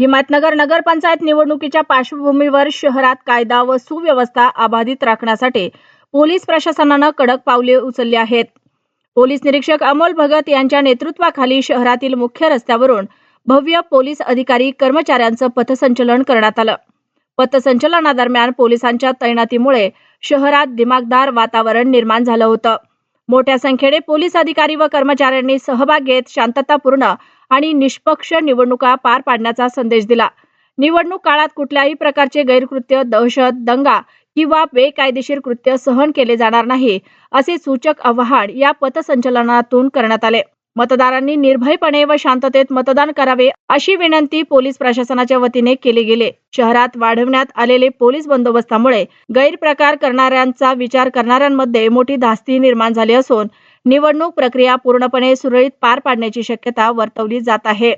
हिमायतनगर नगरपंचायत निवडणुकीच्या पार्श्वभूमीवर शहरात कायदा व सुव्यवस्था अबाधित राखण्यासाठी पोलीस प्रशासनानं कडक पावले उचलली आहेत। पोलीस निरीक्षक अमोल भगत यांच्या नेतृत्वाखाली शहरातील मुख्य रस्त्यावरून भव्य पोलीस अधिकारी कर्मचाऱ्यांचं पथसंचलन करण्यात आलं। पथसंचलनादरम्यान पोलिसांच्या तैनातीमुळे शहरात दिमागदार वातावरण निर्माण झालं होतं। मोठ्या संख्येने पोलीस अधिकारी व कर्मचाऱ्यांनी सहभाग घेत शांततापूर्ण आणि निष्पक्ष निवडणुका पार पाडण्याचा संदेश दिला। निवडणूक काळात कुठल्याही प्रकारचे गैरकृत्य, दहशत, दंगा किंवा बेकायदेशीर कृत्य सहन केले जाणार नाही, असे सूचक आवाहन या पथसंचलनातून करण्यात आले। मतदारांनी निर्भयपणे व शांततेत मतदान करावे अशी विनंती पोलीस प्रशासनाच्या वतीने केली गेली। शहरात वाढवण्यात आलेले पोलीस बंदोबस्तामुळे गैरप्रकार करणाऱ्यांचा विचार करणाऱ्यांमध्ये मोठी धास्ती निर्माण झाली असून निवडणूक प्रक्रिया पूर्णपणे सुरळीत पार पाडण्याची शक्यता वर्तवली जात आहे।